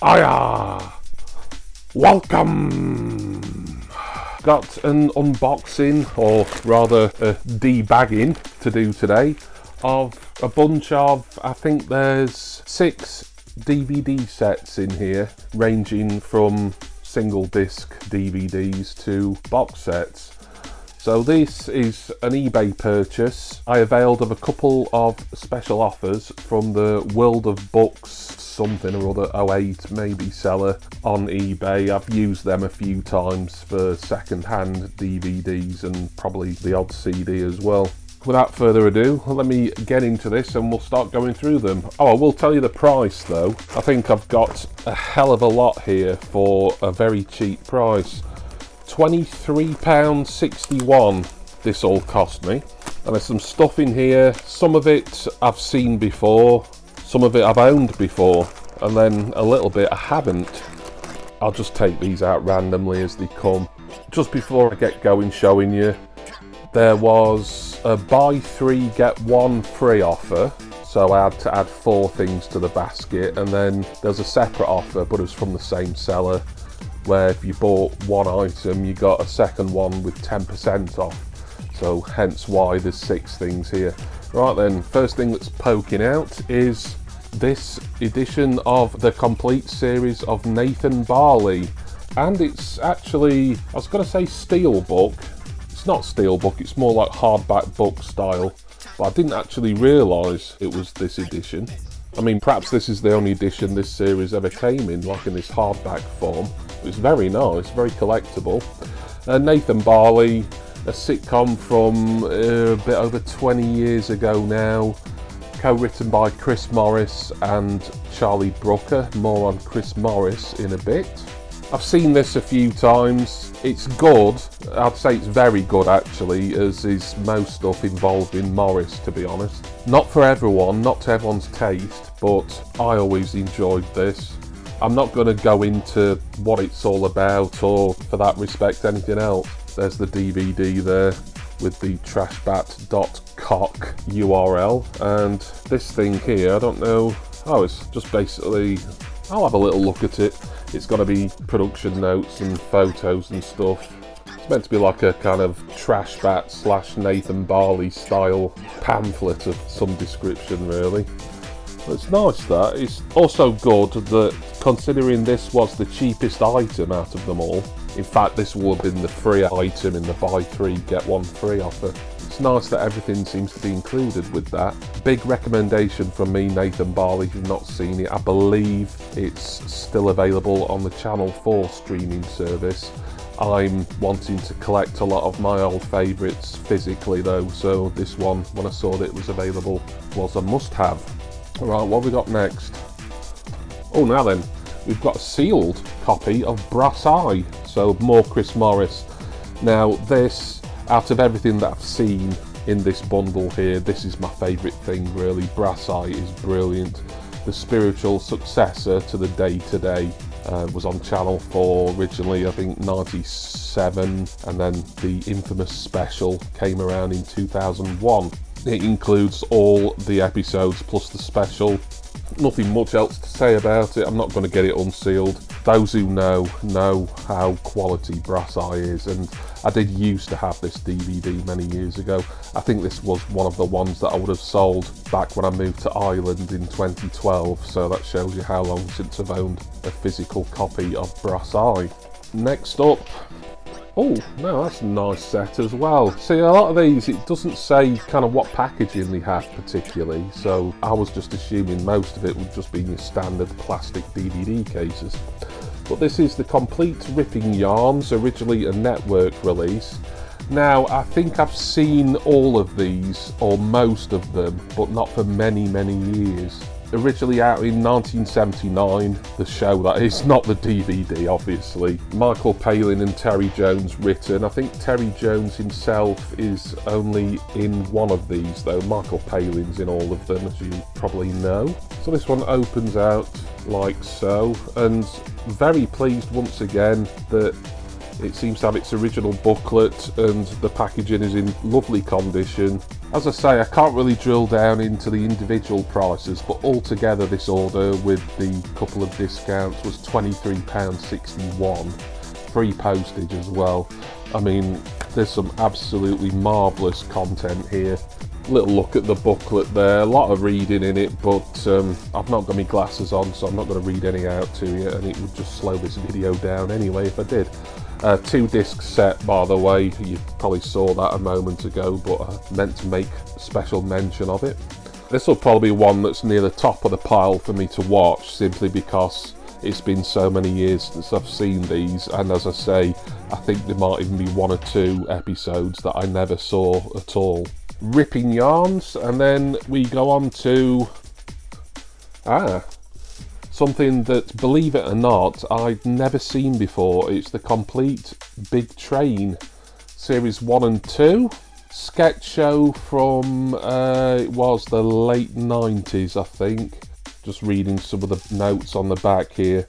Hiya! Welcome! Got an unboxing, or rather a debagging to do today, of a bunch of, I think there's 6 DVD sets in here, ranging from single disc DVDs to box sets. So this is an eBay purchase. I availed of a couple of special offers from the World of Books something or other 08 maybe seller on eBay. I've used them a few times for second-hand DVDs and probably the odd CD as well. Without further ado, let me get into this and we'll start going through them. Oh, I will tell you the price though. I think I've got a hell of a lot here for a very cheap price. £23.61 this all cost me. And there's some stuff in here. Some of it I've seen before, some of it I've owned before, and then a little bit I haven't. I'll just take these out randomly as they come. Just before I get going showing you, there was a buy 3 get 1 free offer, so I had to add 4 things to the basket, and then there's a separate offer, but it was from the same seller, where if you bought one item you got a second one with 10% off, so hence why there's 6 things here. Right then, first thing that's poking out is this edition of the complete series of Nathan Barley, and it's actually, I was going to say steelbook. It's not steelbook, it's more like hardback book style, but I didn't actually realise it was this edition. I mean, perhaps this is the only edition this series ever came in, like in this hardback form. It's very nice, very collectible. Nathan Barley, a sitcom from a bit over 20 years ago now, co-written by Chris Morris and Charlie Brooker. More on Chris Morris in a bit. I've seen this a few times. It's good. I'd say it's very good actually, as is most stuff involving Morris, to be honest. Not for everyone, not to everyone's taste, but I always enjoyed this. I'm not going to go into what it's all about or, for that respect, anything else. There's the DVD there with the trashbat.cock URL, and this thing here, I don't know. Oh, it's just basically, I'll have a little look at it. It's going to be production notes and photos and stuff. It's meant to be like a kind of Trashbat / Nathan Barley style pamphlet of some description, really. It's nice that. It's also good that, considering this was the cheapest item out of them all, in fact this would have been the free item in the buy 3 get 1 free offer. It's nice that everything seems to be included with that. Big recommendation from me, Nathan Barley. If you've not seen it, I believe it's still available on the Channel 4 streaming service. I'm wanting to collect a lot of my old favourites physically though, so this one, when I saw that it was available, was a must-have. Right, what have we got next? Oh, now then, we've got a sealed copy of Brass Eye, so more Chris Morris. Now this, out of everything that I've seen in this bundle here, this is my favourite thing really. Brass Eye is brilliant. The spiritual successor to the Day-to-Day was on Channel 4 originally, I think 97, and then the infamous special came around in 2001. It includes all the episodes plus the special. Nothing much else to say about it. I'm not going to get it unsealed. Those who know how quality Brass Eye is, and I did used to have this DVD many years ago. I think this was one of the ones that I would have sold back when I moved to Ireland in 2012, so that shows you how long since I've owned a physical copy of Brass Eye. Next up, oh, no, that's a nice set as well. See, a lot of these, it doesn't say kind of what packaging they have particularly, so I was just assuming most of it would just be your standard plastic DVD cases. But this is the Complete Ripping Yarns, originally a network release. Now, I think I've seen all of these, or most of them, but not for many, many years. Originally out in 1979, the show that is, not the DVD obviously. Michael Palin and Terry Jones written. I think Terry Jones himself is only in one of these though. Michael Palin's in all of them, as you probably know. So this one opens out like so, and very pleased once again that It seems to have its original booklet, and the packaging is in lovely condition. As I say, I can't really drill down into the individual prices, but altogether this order with the couple of discounts was £23.61, free postage as well. I mean, there's some absolutely marvellous content here. Little look at the booklet there, a lot of reading in it, but I've not got my glasses on, so I'm not going to read any out to you, and it would just slow this video down anyway if I did. 2-disc set, by the way. You probably saw that a moment ago, but I meant to make special mention of it. This will probably be one that's near the top of the pile for me to watch, simply because it's been so many years since I've seen these, and as I say, I think there might even be 1 or 2 episodes that I never saw at all. Ripping yarns, and then we go on to something that, believe it or not, I'd never seen before. It's the complete Big Train series 1 and 2 sketch show from it was the late 90s, I think. Just reading some of the notes on the back here.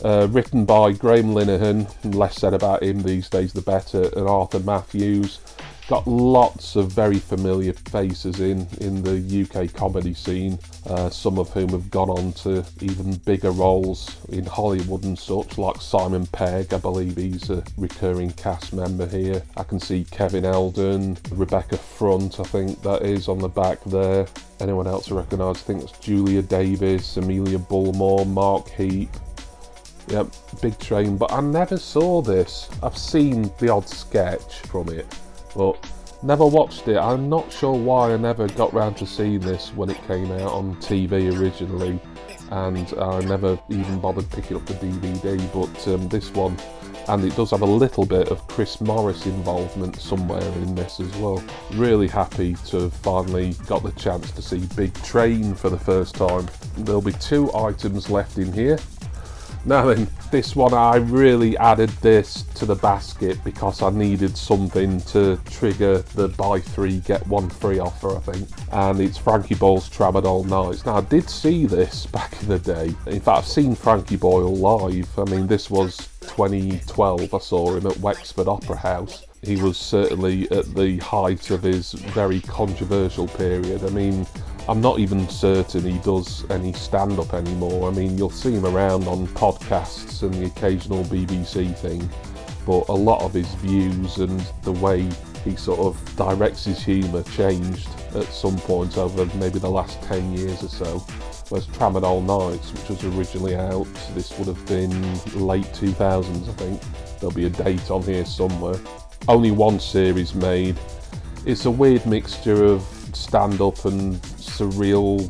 Written by Graham Linehan, less said about him these days the better, and Arthur Matthews. Got lots of very familiar faces in the UK comedy scene, some of whom have gone on to even bigger roles in Hollywood and such, like Simon Pegg. I believe he's a recurring cast member here. I can see Kevin Eldon, Rebecca Front, I think that is, on the back there. Anyone else I recognise? I think it's Julia Davis, Amelia Bullmore, Mark Heap. Yep, Big Train, but I never saw this. I've seen the odd sketch from it, but never watched it. I'm not sure why I never got round to seeing this when it came out on TV originally, and I never even bothered picking up the DVD, but this one, and it does have a little bit of Chris Morris involvement somewhere in this as well. Really happy to have finally got the chance to see Big Train for the first time. There'll be 2 items left in here. Now then, this one, I really added this to the basket because I needed something to trigger the buy 3 get 1 free offer, I think. And it's Frankie Boyle's Tramadol Nights. Now, I did see this back in the day. In fact, I've seen Frankie Boyle live. I mean, this was 2012. I saw him at Wexford Opera House. He was certainly at the height of his very controversial period. I mean, I'm not even certain he does any stand-up anymore. I mean, you'll see him around on podcasts and the occasional BBC thing, but a lot of his views and the way he sort of directs his humour changed at some point over maybe the last 10 years or so. Whereas Tramadol Nights, which was originally out, this would have been late 2000s, I think. There'll be a date on here somewhere. Only 1 series made. It's a weird mixture of stand-up and surreal,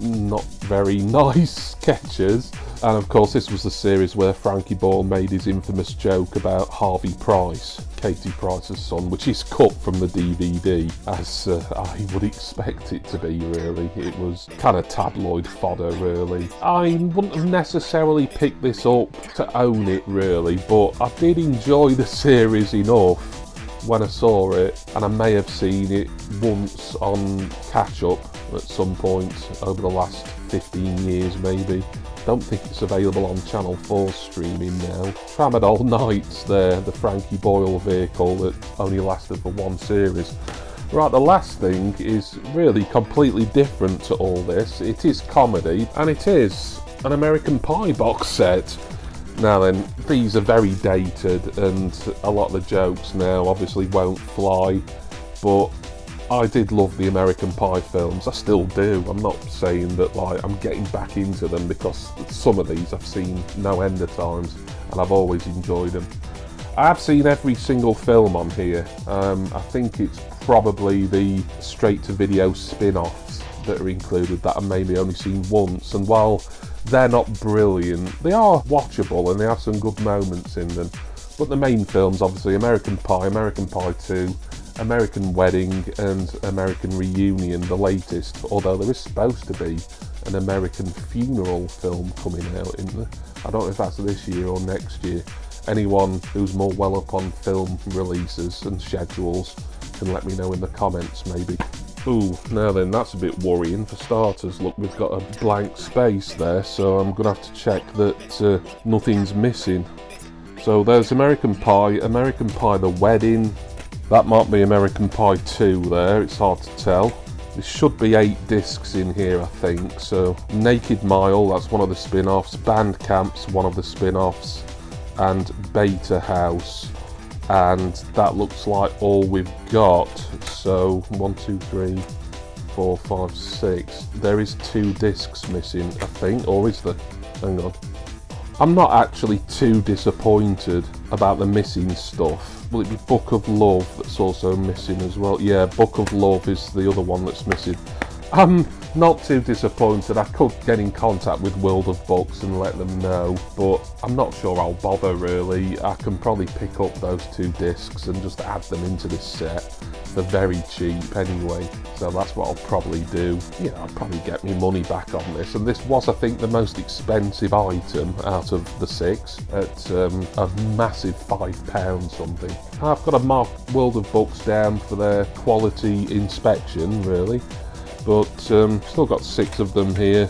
not very nice sketches. And of course this was the series where Frankie Boyle made his infamous joke about Harvey Price, Katie Price's son, which is cut from the DVD, as I would expect it to be, really. It was kind of tabloid fodder, really. I wouldn't have necessarily picked this up to own it, really, but I did enjoy the series enough when I saw it, and I may have seen it once on catch-up at some point over the last 15 years maybe. Don't think it's available on Channel 4 streaming now. Tramadol Nights there, the Frankie Boyle vehicle that only lasted for 1 series. Right, the last thing is really completely different to all this. It is comedy, and it is an American Pie box set. Now then, these are very dated, and a lot of the jokes now obviously won't fly, but I did love the American Pie films. I still do. I'm not saying that like I'm getting back into them, because some of these I've seen no end of times, and I've always enjoyed them. I have seen every single film on here. I think it's probably the straight-to-video spin-offs that are included that I've maybe only seen once, and while they're not brilliant, they are watchable and they have some good moments in them. But the main films, obviously, American Pie, American Pie 2, American Wedding and American Reunion, the latest, although there is supposed to be an American Funeral film coming out in the, I don't know if that's this year or next year. Anyone who's more well up on film releases and schedules can let me know in the comments maybe. Ooh, now then, that's a bit worrying for starters. Look, we've got a blank space there, so I'm going to have to check that nothing's missing. So there's American Pie the Wedding. That might be American Pie 2 there, it's hard to tell. There should be 8 discs in here, I think. So Naked Mile, that's one of the spin-offs. Bandcamp's one of the spin-offs. And Beta House. And that looks like all we've got. So 1, 2, 3, 4, 5, 6. There is 2 discs missing, I think. Or is there? Hang on. I'm not actually too disappointed about the missing stuff. Will it be Book of Love that's also missing as well? Yeah, Book of Love is the other one that's missing. I'm not too disappointed. I could get in contact with World of Books and let them know, but I'm not sure I'll bother really. I can probably pick up those 2 discs and just add them into this set. They're very cheap anyway, so that's what I'll probably do. Yeah, I'll probably get my money back on this. And this was, I think, the most expensive item out of the 6 at a massive £5 something. I've got to mark World of Books down for their quality inspection, really. But still got 6 of them here.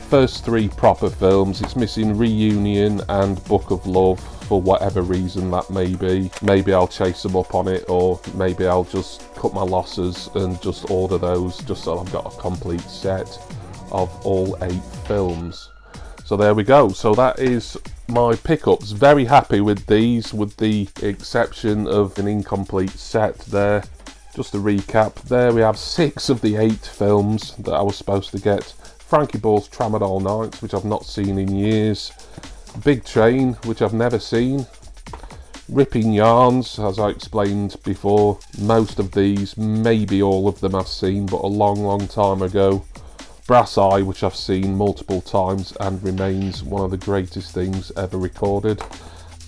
First 3 proper films. It's missing Reunion and Book of Love for whatever reason that may be. Maybe I'll chase them up on it, or maybe I'll just cut my losses and just order those just so I've got a complete set of all 8 films. So there we go. So that is my pickups. Very happy with these, with the exception of an incomplete set there. Just to recap, there we have 6 of the 8 films that I was supposed to get. Frankie Ball's Tramadol Nights, which I've not seen in years. Big Train, which I've never seen. Ripping Yarns, as I explained before. Most of these, maybe all of them I've seen, but a long time ago. Brass Eye, which I've seen multiple times and remains one of the greatest things ever recorded.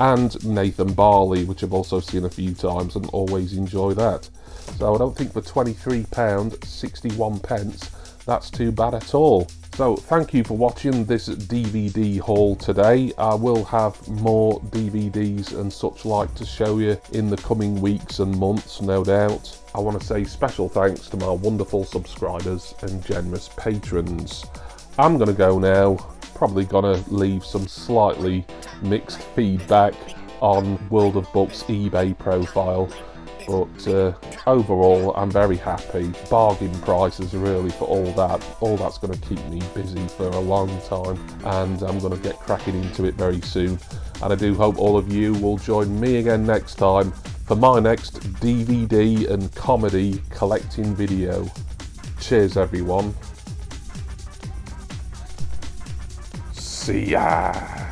And Nathan Barley, which I've also seen a few times and always enjoy that. So I don't think for £23, 61 pence, that's too bad at all. So thank you for watching this DVD haul today. I will have more DVDs and such like to show you in the coming weeks and months, no doubt. I want to say special thanks to my wonderful subscribers and generous patrons. I'm going to go now. Probably going to leave some slightly mixed feedback on World of Books eBay profile. But overall, I'm very happy. Bargain prices really for all that. All that's going to keep me busy for a long time, and I'm going to get cracking into it very soon. And I do hope all of you will join me again next time for my next DVD and comedy collecting video. Cheers, everyone. See ya.